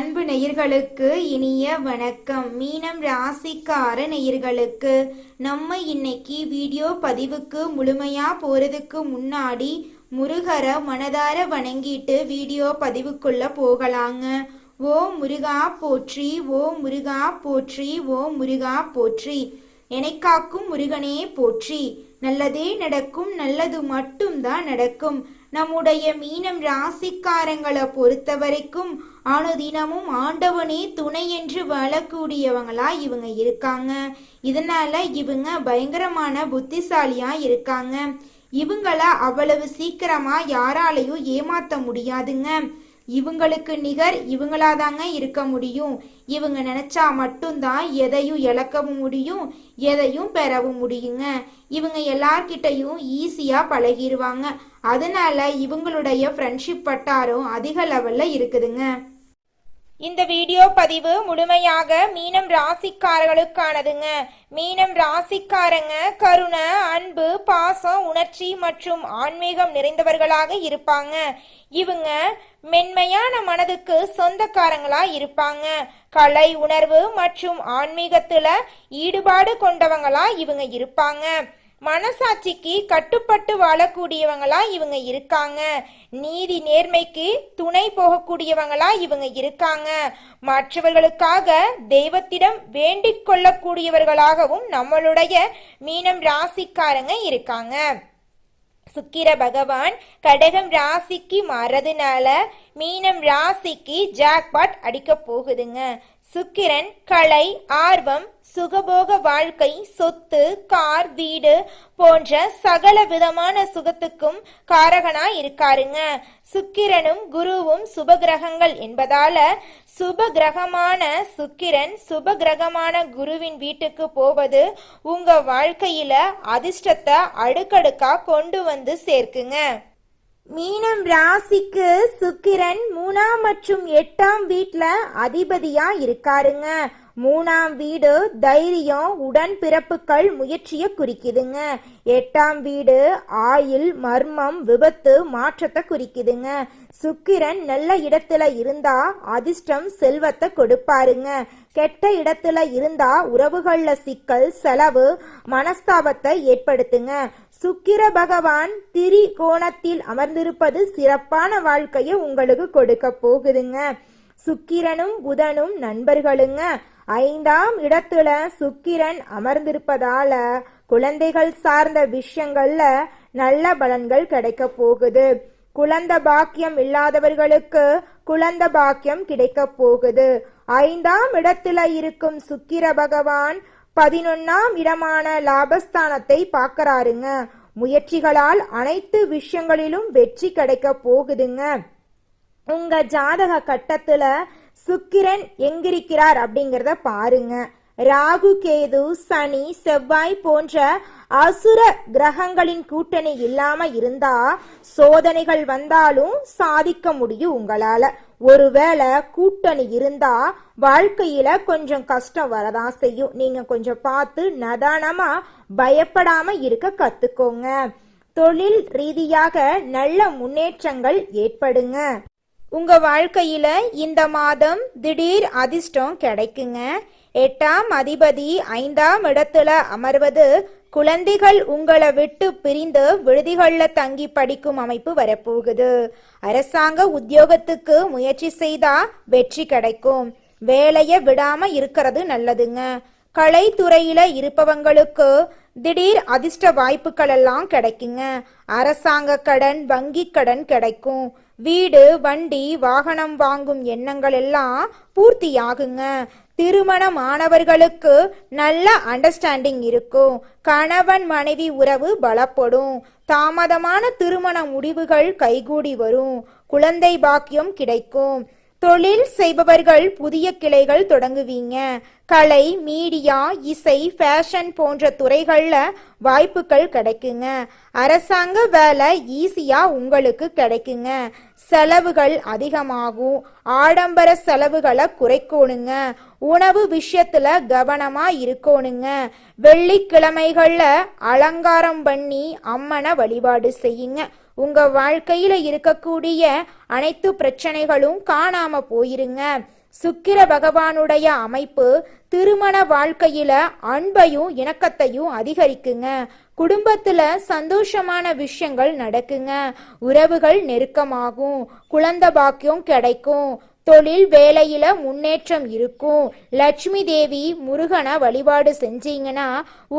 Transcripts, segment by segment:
அன்பு நேயர்களுக்கு இனிய வணக்கம். மீனம் ராசிக்கார நேயர்களுக்கு நம்ம இன்னைக்கு வீடியோ பதிவுக்கு முழுமையா போறதுக்கு முன்னாடி முருகரை மனதார வணங்கிட்டு வீடியோ பதிவுக்குள்ள போகலாங்க. ஓ முருகா போற்றி, ஓ முருகா போற்றி, ஓ முருகா போற்றி. எனைக்காக்கும் முருகனே போற்றி. நல்லதே நடக்கும், நல்லது மட்டும்தான் நடக்கும். நம்முடைய மீனம் ராசிக்காரங்களை பொறுத்த வரைக்கும் அனுதினமும் ஆண்டவனே துணை என்று வாழக்கூடியவங்களா இவங்க இருக்காங்க. இதனால இவங்க பயங்கரமான புத்திசாலியா இருக்காங்க. இவங்கள அவ்வளவு சீக்கிரமா யாராலையும் ஏமாத்த முடியாதுங்க. இவங்களுக்கு நிகர் இவங்களாதாங்க இருக்க முடியும். இவங்க நினைச்சா மட்டும்தான் எதையும் இழக்கவும் முடியும், எதையும் பெறவும் முடியுங்க. இவங்க எல்லார்கிட்டையும் ஈஸியா பழகிடுவாங்க. அதனால இவங்களுடைய ஃப்ரெண்ட்ஷிப் வட்டாரம் அதிக லெவல்ல இருக்குதுங்க. இந்த வீடியோ பதிவு முழுமையாக மீனம் ராசிக்காரர்களுக்கானதுங்க. மீனம் ராசிக்காரங்க கருணை, அன்பு, பாசம், உணர்ச்சி மற்றும் ஆன்மீகம் நிறைந்தவர்களாக இருப்பாங்க. இவங்க மென்மையான மனதுக்கு சொந்தக்காரங்களா இருப்பாங்க. கலை, உணர்வு மற்றும் ஆன்மீகத்துல ஈடுபாடு கொண்டவங்களா இவங்க இருப்பாங்க. மனசாட்சிக்கு கட்டுப்பட்டு வாழக்கூடியவங்களா இவங்க இருக்காங்க. நீதி நேர்மைக்கு துணை போகக்கூடியவங்களா இவங்க இருக்காங்க. மற்றவர்களுக்காக தெய்வத்திடம் வேண்டிக் கொள்ளக்கூடியவர்களாகவும் நம்மளுடைய மீனம் ராசிக்காரங்க இருக்காங்க. சுக்கிர பகவான் கடகம் ராசிக்கு மாறதுனால மீனம் ராசிக்கு ஜாக்பாட் அடிக்க போகுதுங்க. சுக்கிரன் கலை, ஆர்வம், சுகபோக வாழ்க்கை, சொத்து, கார், வீடு போன்ற சகல விதமான சுகத்துக்கும் காரகனா இருக்காருங்க. சுக்கிரனும் குருவும் சுபகிரகங்கள் என்பதால சுபகிரகமான சுக்கிரன் சுபகிரகமான குருவின் வீட்டுக்கு போவது உங்க வாழ்க்கையில அதிர்ஷ்டத்தை அடுக்கடுக்கா கொண்டு வந்து சேர்க்குங்க. மீனம் ராசிக்கு சுக்கிரன் 3ஆம் மற்றும் 8ஆம் வீட்ல அதிபதியா இருக்காருங்க. 3ஆம் வீடு தைரியம், உடன்பிறப்புகள், முயற்சியை குறிக்குதுங்க. 8ஆம் வீடு ஆயுள், மர்மம், விபத்து, மாற்றத்தை குறிக்குதுங்க. சுக்கிரன் நல்ல இடத்துல இருந்தா அதிர்ஷ்டம், செல்வத்தை கொடுப்பாருங்க. கெட்ட இடத்துல இருந்தா உறவுகள்ல சிக்கல், செலவு, மனஸ்தாபத்தை ஏற்படுத்துங்க. சுக்கிர பகவான் திரிகோணத்தில் அமர்ந்திருப்பது சிறப்பான வாழ்க்கையை உங்களுக்கு கொடுக்க போகுதுங்க. சுக்கிரனும் புதனும் நண்பர்களுங்க. 5ஆம் இடத்துல சுக்கிரன் அமர்ந்திருப்பதால குழந்தைகள் சார்ந்த விஷயங்கள்ல நல்ல பலன்கள் கிடைக்க போகுது. குழந்தை பாக்கியம் இல்லாதவர்களுக்கு குழந்தை பாக்கியம் கிடைக்க போகுது. 5ஆம் இடத்துல இருக்கும் சுக்கிர பகவான் 11ஆம் இடமான லாபஸ்தானத்தை பார்க்கறாருங்க. முயற்சிகளால் அனைத்து விஷயங்களிலும் வெற்றி கிடைக்க போகுதுங்க. உங்க ஜாதக கட்டத்துல சுக்கிரன் எங்கிருக்கிறார் அப்படிங்கிறத பாருங்க. ராகு, கேது, சனி, செவ்வாய் போன்ற அசுர கிரகங்களின் கூட்டணி இல்லாம இருந்தா சோதனைகள் வந்தாலும் சாதிக்க முடியும் உங்களால. ஒருவேளை கூட்டணி இருந்தா வாழ்க்கையில கொஞ்சம் கஷ்டம் வரதான் செய்யும். நீங்க கொஞ்சம் பார்த்து நிதானமா பயப்படாம இருக்க கத்துக்கோங்க. தொழில் ரீதியாக நல்ல முன்னேற்றங்கள் ஏற்படுங்க. உங்க வாழ்க்கையில இந்த மாதம் திடீர் அதிர்ஷ்டம் கிடைக்குங்க. 8ஆம் அதிபதி 5ஆம் இடத்துல அமர்வது குழந்தைகள் உங்களை விட்டு பிரிந்து விடுதிகள்ல தங்கி படிக்கும் அமைப்பு வரப்போகுது. அரசாங்க உத்தியோகத்துக்கு முயற்சி செய்தா வெற்றி கிடைக்கும். வேலையை விடாம இருக்கிறது நல்லதுங்க. கலைத்துறையில இருப்பவங்களுக்கு திடீர் அதிர்ஷ்ட வாய்ப்புகள் எல்லாம் கிடைக்குங்க. அரசாங்க கடன், வங்கி கடன் கிடைக்கும். வீடு, வண்டி, வாகனம் வாங்கும் எண்ணங்கள் எல்லாம் பூர்த்தியாகுங்க. திருமணமானவர்களுக்கு நல்ல அண்டர்ஸ்டாண்டிங் இருக்கும். கணவன் மனைவி உறவு பலப்படும். தாமதமான திருமண முடிவுகள் கைகூடி வரும். குழந்தை பாக்கியம் கிடைக்கும். தொழில் செய்பவர்கள் புதிய கிளைகள் தொடங்குவீங்க. கலை, மீடியா, இசை, ஃபேஷன் போன்ற துறைகள்ல வாய்ப்புகள் கிடைக்குங்க. அரசாங்க வேலை ஈஸியா உங்களுக்கு கிடைக்குங்க. செலவுகள் அதிகமாகும். ஆடம்பர செலவுகளை குறைக்கணுங்க. உணவு விஷயத்துல கவனமா இருக்கணுங்க. வெள்ளிக்கிழமைகள்ல அலங்காரம் பண்ணி அம்மனை வழிபாடு செய்யுங்க. உங்க வாழ்க்கையில இருக்கக்கூடிய அனைத்து பிரச்சனைகளும் காணாம போயிருங்க. சுக்கிர பகவானுடைய அமைப்பு திருமண வாழ்க்கையில அன்பையும் இணக்கத்தையும் அதிகரிக்குங்க. குடும்பத்துல சந்தோஷமான விஷயங்கள் நடக்குங்க. உறவுகள் நெருக்கமாகும். குழந்தை பாக்கியம் கிடைக்கும். தொழில் வேலையில முன்னேற்றம் இருக்கும். லட்சுமி தேவி முருகனை வழிபாடு செஞ்சீங்கன்னா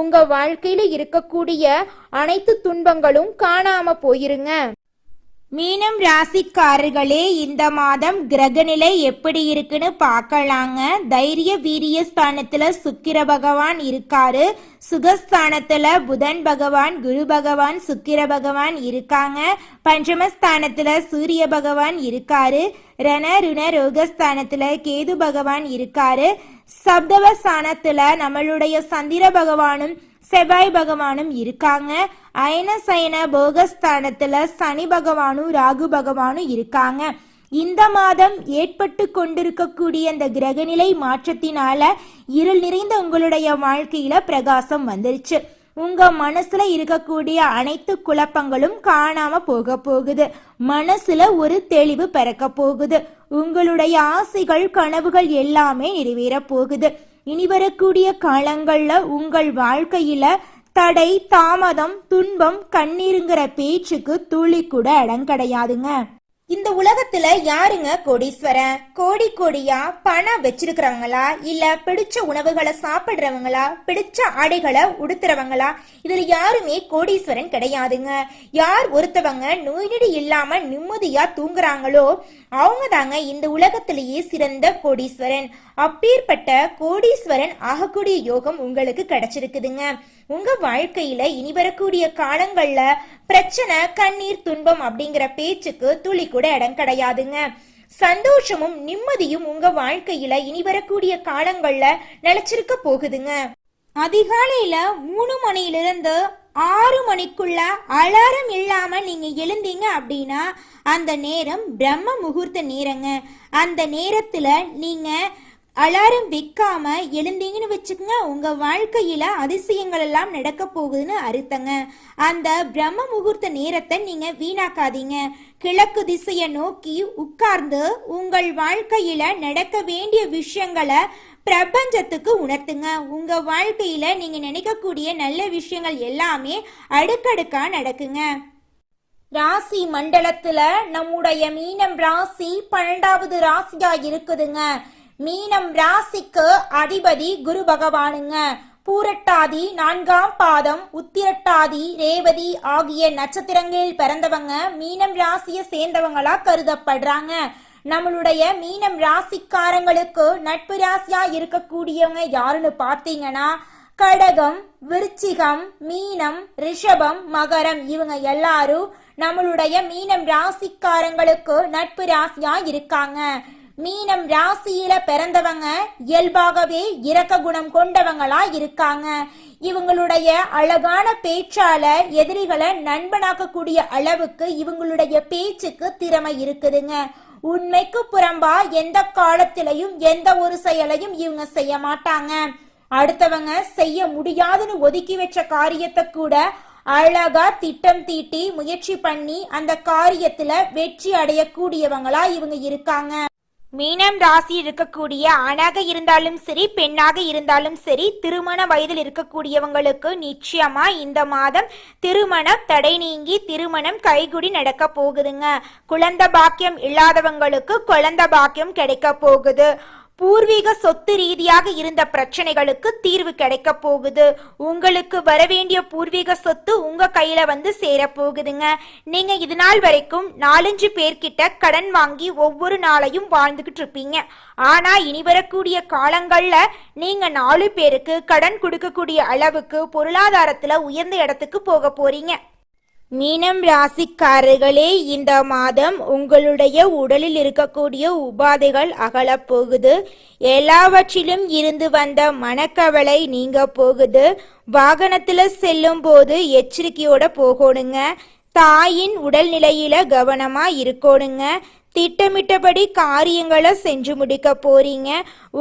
உங்க வாழ்க்கையில இருக்கக்கூடிய அனைத்து துன்பங்களும் காணாம போயிருங்க. மீனம் ராசிக்காரர்களே, இந்த மாதம் கிரகநிலை எப்படி இருக்குன்னு பார்க்கலாங்க. தைரிய வீரிய ஸ்தானத்துல சுக்கிர பகவான் இருக்காரு. சுகஸ்தானத்துல புதன் பகவான், குரு பகவான், சுக்கிர பகவான் இருக்காங்க. பஞ்சமஸ்தானத்துல சூரிய பகவான் இருக்காரு. ரண ருண ரோகஸ்தானத்துல கேது பகவான் இருக்காரு. சப்தவஸ்தானத்துல நம்மளுடைய சந்திர பகவானும் செவ்வாய் பகவானும் இருக்காங்க. அயன சயன போகஸ்தானத்துல சனி பகவானும் ராகு பகவானும் இருக்காங்க. இந்த மாதம் ஏற்பட்டு கொண்டிருக்கக்கூடிய இந்த கிரகநிலை மாற்றத்தினால இருள் நிறைந்த உங்களுடைய வாழ்க்கையில பிரகாசம் வந்துருச்சு. உங்க மனசுல இருக்கக்கூடிய அனைத்து குழப்பங்களும் காணாம போக போகுது. மனசுல ஒரு தெளிவு பிறக்க போகுது. உங்களுடைய ஆசைகள் கனவுகள் எல்லாமே நிறைவேற போகுது. இனி வரக்கூடிய காலங்கள்ல உங்கள் வாழ்க்கையில தடை, தாமதம், துன்பம், கண்ணீருங்கிற பேச்சுக்கு துளி கூட இடம் கிடையாதுங்க. இந்த உலகத்துல யாருங்க கோடீஸ்வரன்? கோடி கோடியா பணம் வச்சிருக்கிறவங்களா, இல்ல பிடிச்ச உணவுகளை சாப்பிடுறவங்களா, பிடிச்ச ஆடைகளை உடுத்துறவங்களா? இதுல யாருமே கோடீஸ்வரன் கிடையாதுங்க. யார் ஒருத்தவங்க நோய் நொடி இல்லாம நிம்மதியா தூங்குறாங்களோ அவங்க தாங்க இந்த உலகத்திலேயே சிறந்த கோடீஸ்வரன். அப்பேற்பட்ட கோடீஸ்வரன் ஆகக்கூடிய யோகம் உங்களுக்கு கிடைச்சிருக்குதுங்க. உங்க வாழ்க்கையில இனி வரக்கூடிய காலங்கள்ல பிரச்சனை, கண்ணீர், துன்பம் அப்படிங்கிற பேச்சுக்கு துளி கூட இடம் கிடையாதுங்க. சந்தோஷமும் நிம்மதியும் உங்க வாழ்க்கையில இனி வரக்கூடிய காலங்கள்ல நிலைச்சிருக்க போகுதுங்க. அதிகாலையில 3 மணியிலிருந்து 6 மணிக்குள்ள அலாரம் இல்லாம நீங்க எழுந்தீங்க அப்படின்னா அந்த நேரம் பிரம்ம முகூர்த்த நேரங்க. அந்த நேரத்துல நீங்க அலாரம் வைக்காம எழுந்தீங்கன்னு வச்சுக்கோங்க, உங்க வாழ்க்கையில அதிசயங்கள் எல்லாம் நடக்க போகுதுன்னு அர்த்தங்க. அந்த பிரம்ம முகூர்த்த நேரத்தை நீங்க வீணாக்காதீங்க. கிழக்கு திசையை நோக்கி உட்கார்ந்து உங்கள் வாழ்க்கையில நடக்க வேண்டிய விஷயங்களை பிரபஞ்சத்துக்கு உணர்த்துங்க. உங்க வாழ்க்கையில நீங்க நினைக்கக்கூடிய நல்ல விஷயங்கள் எல்லாமே அடுக்கடுக்கா நடக்குங்க. ராசி மண்டலத்துல நம்முடைய மீனம் ராசி 12வது ராசியா இருக்குதுங்க. மீனம் ராசிக்கு அதிபதி குரு பகவானுங்க. பூரட்டாதி 4ஆம் பாதம், உத்திரட்டாதி, ரேவதி ஆகிய நட்சத்திரங்களில் பிறந்தவங்க மீனம் ராசியை சேர்ந்தவங்களா கருதப்படுறாங்க. நம்மளுடைய மீனம் ராசிக்காரங்களுக்கு நட்பு ராசியா இருக்கக்கூடியவங்க யாருன்னு பார்த்தீங்கன்னா கடகம், விருச்சிகம், மீனம், ரிஷபம், மகரம் இவங்க எல்லாரும் நம்மளுடைய மீனம் ராசிக்காரங்களுக்கு நட்பு ராசியா இருக்காங்க. மீனம் ராசியில பிறந்தவங்க இயல்பாகவே இரக்க குணம் கொண்டவங்களா இருக்காங்க. இவங்களுடைய அழகான பேச்சால எதிரிகளை நண்பனாக்கக்கூடிய அளவுக்கு இவங்களுடைய பேச்சுக்கு திறமை இருக்குதுங்க. உண்மைக்கு புறம்பா எந்த காலத்திலையும் எந்த ஒரு செயலையும் இவங்க செய்ய மாட்டாங்க. அடுத்தவங்க செய்ய முடியாதுன்னு ஒதுக்கி வச்ச காரியத்தை கூட அழகா திட்டம் தீட்டி முயற்சி பண்ணி அந்த காரியத்துல வெற்றி அடையக்கூடியவங்களா இவங்க இருக்காங்க. மீனம் ராசி இருக்கக்கூடிய ஆணாக இருந்தாலும் சரி, பெண்ணாக இருந்தாலும் சரி, திருமண வயதில் இருக்கக்கூடியவங்களுக்கு நிச்சயமா இந்த மாதம் திருமணம் தடை நீங்கி திருமணம் கைகுடி நடக்க போகுதுங்க. குழந்தை பாக்கியம் இல்லாதவங்களுக்கு குழந்தை பாக்கியம் கிடைக்க போகுது. பூர்வீக சொத்து ரீதியாக இருந்த பிரச்சனைகளுக்கு தீர்வு கிடைக்க போகுது. உங்களுக்கு வரவேண்டிய பூர்வீக சொத்து உங்க கையில வந்து சேர போகுதுங்க. நீங்க இது நாள் வரைக்கும் 4-5 பேர்கிட்ட கடன் வாங்கி ஒவ்வொரு நாளையும் வாழ்ந்துகிட்டு இருப்பீங்க. ஆனா இனி வரக்கூடிய காலங்கள்ல நீங்க 4 பேருக்கு கடன் கொடுக்கக்கூடிய அளவுக்கு பொருளாதாரத்துல உயர்ந்த இடத்துக்கு போக போறீங்க. மீனம் ராசிக்காரர்களே, இந்த மாதம் உங்களுடைய உடலில் இருக்கக்கூடிய உபாதைகள் அகலப் போகுது. எல்லாவற்றிலும் இருந்து வந்த மனக்கவலை நீங்க போகுது. வாகனத்துல செல்லும் போது எச்சரிக்கையோட போகணுங்க. தாயின் உடல்நிலையில கவனமா இருக்கணுங்க. திட்டமிட்டபடி காரியங்களை செஞ்சு முடிக்க போறீங்க.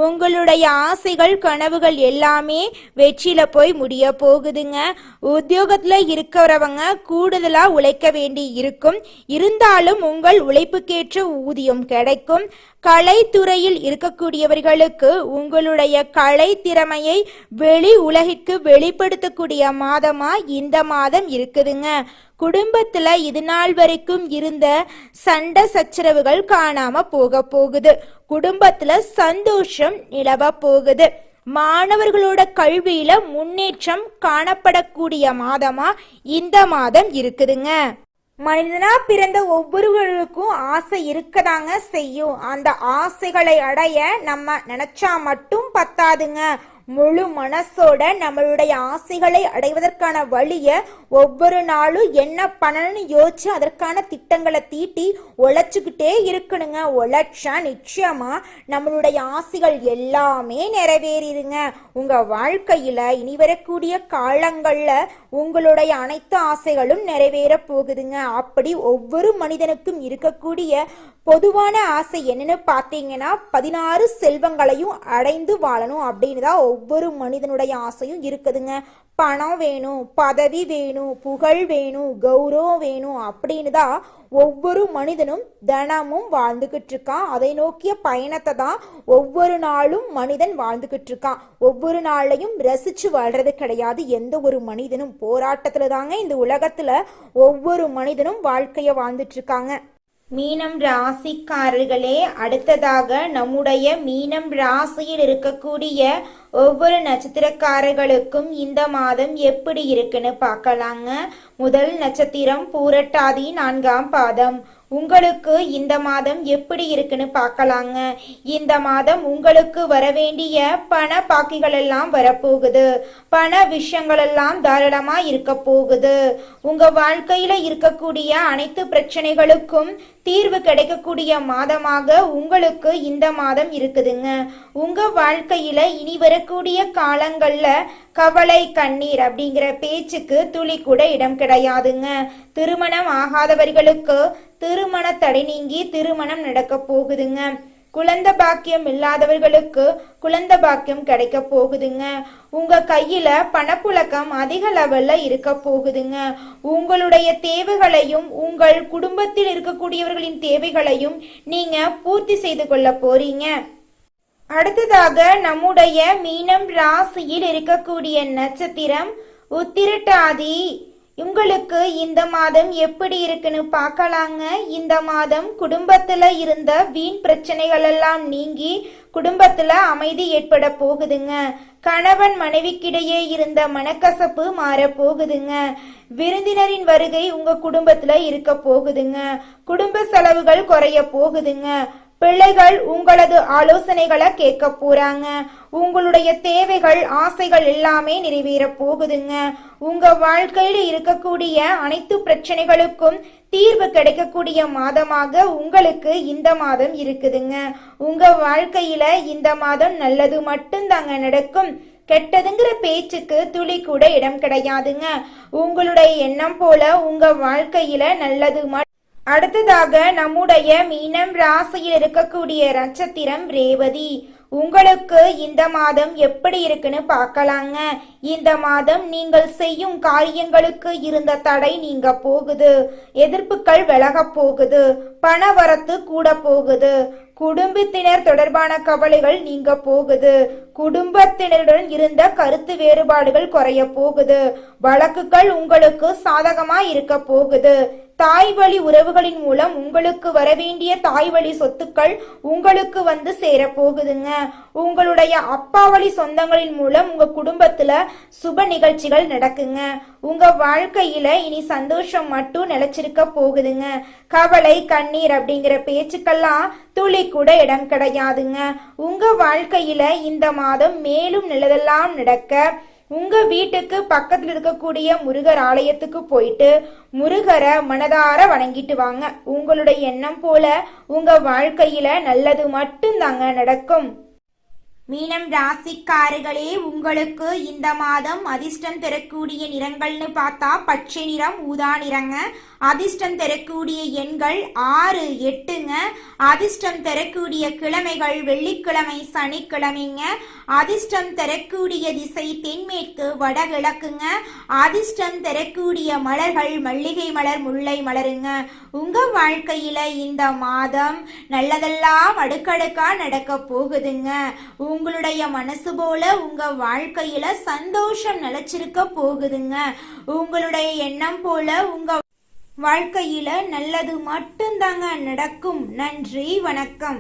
உங்களுடைய ஆசைகள் கனவுகள் எல்லாமே வெற்றியில போய் முடிய போகுதுங்க. உத்தியோகத்துல இருக்கிறவங்க கூடுதலா உழைக்க வேண்டி இருக்கும். இருந்தாலும் உங்கள் உழைப்புக்கேற்ற ஊதியம் கிடைக்கும். கலைத்துறையில் இருக்கக்கூடியவர்களுக்கு உங்களுடைய கலை திறமையை வெளி உலகிற்கு வெளிப்படுத்தக்கூடிய மாதமா இந்த மாதம் இருக்குதுங்க. குடும்பத்துல இது நாள் வரைக்கும் இருந்த சண்டை சச்சரவுகள் காணாம போகுது. குடும்பத்துல சந்தோஷம் நிலவ போகுது. மாணவர்களோட கல்வியில முன்னேற்றம் காணப்படக்கூடிய மாதமா இந்த மாதம் இருக்குதுங்க. மனிதனா பிறந்த ஒவ்வொருவருக்கும் ஆசை இருக்கதாங்க செய்யும். அந்த ஆசைகளை அடைய நம்ம நினைச்சா மட்டும் பத்தாதுங்க. முழு மனசோட நம்மளுடைய ஆசைகளை அடைவதற்கான வழியை ஒவ்வொரு நாளும் என்ன பண்ணணும்னு யோசிச்சு அதற்கான திட்டங்களை தீட்டி உழைச்சுக்கிட்டே இருக்கணுங்க. உழைச்சா நிச்சயமா நம்மளுடைய ஆசைகள் எல்லாமே நிறைவேறிடுங்க. உங்க வாழ்க்கையில இனி வரக்கூடிய காலங்கள்ல உங்களுடைய அனைத்து ஆசைகளும் நிறைவேற போகுதுங்க. அப்படி ஒவ்வொரு மனிதனுக்கும் இருக்கக்கூடிய பொதுவான ஆசை என்னன்னு பார்த்தீங்கன்னா 16 செல்வங்களையும் அடைந்து வாழணும் அப்படின்னு தான் ஒவ்வொரு மனிதனுடைய ஆசையும் இருக்குதுங்க. பணம் வேணும், பதவி வேணும், புகழ் வேணும், கௌரவம் வேணும் அப்படின்னு தான் ஒவ்வொரு மனிதனும் தினமும் வாழ்ந்துகிட்டு இருக்கான். அதை நோக்கிய பயணத்தை தான் ஒவ்வொரு நாளும் மனிதன் வாழ்ந்துகிட்டு இருக்கான். ஒவ்வொரு நாளையும் ரசிச்சு வாழ்றது கிடையாது. எந்த ஒரு மனிதனும் போராட்டத்துல தாங்க இந்த உலகத்துல ஒவ்வொரு மனிதனும் வாழ்க்கைய வாழ்ந்துட்டு இருக்காங்க. மீனம் ராசிக்காரர்களே, அடுத்ததாக நம்முடைய மீனம் ராசியில் இருக்கக்கூடிய ஒவ்வொரு நட்சத்திரக்காரர்களுக்கும் இந்த மாதம் எப்படி இருக்குன்னு பார்க்கலாங்க. முதல் நட்சத்திரம் பூரட்டாதி 4ஆம் பாதம். உங்களுக்கு இந்த மாதம் எப்படி இருக்குன்னு பார்க்கலாங்க. இந்த மாதம் உங்களுக்கு வரவேண்டிய பண பாக்கிகள் எல்லாம் வரப்போகுது. பண விஷயங்கள் எல்லாம் தாராளமா இருக்க போகுது. உங்க வாழ்க்கையில இருக்கக்கூடிய அனைத்து பிரச்சனைகளுக்கும் தீர்வு கிடைக்கக்கூடிய மாதமாக உங்களுக்கு இந்த மாதம் இருக்குதுங்க. உங்க வாழ்க்கையில இனி வரக்கூடிய காலங்கள்ல கவலை கண்ணீர் அப்படிங்கிற பேச்சுக்கு துளி கூட இடம் கிடையாதுங்க. திருமணம் ஆகாதவர்களுக்கு திருமண தடை நீங்கி திருமணம் நடக்க போகுதுங்க. குழந்தை பாக்கியம் இல்லாதவர்களுக்கு குழந்தை பாக்கியம் கிடைக்க போகுதுங்க. உங்க கையில பணப்புழக்கம் அதிக லெவல்ல இருக்க போகுதுங்க. உங்களுடைய தேவைகளையும் உங்கள் குடும்பத்தில் இருக்கக்கூடியவர்களின் தேவைகளையும் நீங்க பூர்த்தி செய்து கொள்ள போறீங்க. அடுத்ததாக நம்முடைய மீனம் ராசியில் இருக்கக்கூடிய நட்சத்திரம் உத்திரட்டாதி. உங்களுக்கு இந்த மாதம் எப்படி இருக்குன்னு பார்க்கலாங்க. இந்த மாதம் குடும்பத்துல இருந்த வீண் பிரச்சனைகள் எல்லாம் நீங்கி குடும்பத்துல அமைதி ஏற்பட போகுதுங்க. கணவன் மனைவிக்கிடையே இருந்த மனக்கசப்பு மாற போகுதுங்க. விருந்தினரின் வருகை உங்க குடும்பத்துல இருக்க போகுதுங்க. குடும்ப செலவுகள் குறைய போகுதுங்க. பிள்ளைகள் உங்களது ஆலோசனைகளை கேட்க போறாங்க. உங்களுடைய தேவைகள் ஆசைகள் எல்லாமே நிறைவேற போகுதுங்க. உங்க வாழ்க்கையில இருக்கக்கூடிய அனைத்து பிரச்சனைகளுக்கும் தீர்வு கிடைக்கக்கூடிய மாதமாக உங்களுக்கு இந்த மாதம் இருக்குதுங்க. உங்க வாழ்க்கையில இந்த மாதம் நல்லது மட்டும்தாங்க நடக்கும். கெட்டதுங்கிற பேச்சுக்கு துளி கூட இடம் கிடையாதுங்க. உங்களுடைய எண்ணம் போல உங்க வாழ்க்கையில நல்லது அடுத்ததாக நம்முடைய மீனம் ராசியில் இருக்கக்கூடிய நட்சத்திரம் ரேவதி. உங்களுக்கு இந்த மாதம் எப்படி இருக்குன்னு பார்க்கலாங்க. இந்த மாதம் நீங்கள் செய்யும் காரியங்களுக்கு இருந்த தடை நீங்க போகுது. எதிர்ப்புகள் விலக போகுது. பண வரத்து கூட போகுது. குடும்பத்தினர் தொடர்பான கவலைகள் நீங்க போகுது. குடும்பத்தினருடன் இருந்த கருத்து வேறுபாடுகள் குறைய போகுது. வழக்குகள் உங்களுக்கு சாதகமா இருக்க போகுது. தாய் வழி உறவுகளின் மூலம் உங்களுக்கு வரவேண்டிய தாய் வழி சொத்துக்கள் உங்களுக்கு வந்து சேர போகுதுங்க. உங்களுடைய அப்பா வழி சொந்தங்களின் மூலம் உங்க குடும்பத்துல சுப நிகழ்ச்சிகள் நடக்குங்க. உங்க வாழ்க்கையில இனி சந்தோஷம் மட்டும் நிலைச்சிருக்க போகுதுங்க. கவலை கண்ணீர் அப்படிங்கிற பேச்சுக்கெல்லாம் துளி கூட இடம் கிடையாதுங்க. உங்க வாழ்க்கையில இந்த மாதம் மேலும் நல்லதெல்லாம் நடக்க உங்க வீட்டுக்கு பக்கத்துல இருக்கக்கூடிய முருகர் ஆலயத்துக்கு போயிட்டு முருகரை மனதார வணங்கிட்டு வாங்க. உங்களுடைய எண்ணம் போல உங்க வாழ்க்கையில நல்லது மட்டும் தாங்க நடக்கும். மீனம் ராசிக்காரர்களே, உங்களுக்கு இந்த மாதம் அதிர்ஷ்டம் தரக்கூடிய நிறங்கள்னு பார்த்தா பச்சை நிறம், ஊதா நிறங்க. அதிர்ஷ்டம் தரக்கூடிய எண்கள் 6, 8ங்க. அதிர்ஷ்டம் தரக்கூடிய கிழமைகள் வெள்ளிக்கிழமை, சனிக்கிழமைங்க. அதிர்ஷ்டம் தரக்கூடிய திசை தென்மேற்கு, வடகிழக்குங்க. அதிர்ஷ்டம் தரக்கூடிய மலர்கள் மல்லிகை மலர், முல்லை மலருங்க. உங்க வாழ்க்கையில இந்த மாதம் நல்லதெல்லாம் அடுக்கடுக்கா நடக்க போகுதுங்க. உங்களுடைய மனசு போல உங்க வாழ்க்கையில சந்தோஷம் நிலைச்சிருக்க போகுதுங்க. உங்களுடைய எண்ணம் போல உங்க வாழ்க்கையில நல்லது மட்டும்தாங்க நடக்கும். நன்றி, வணக்கம்.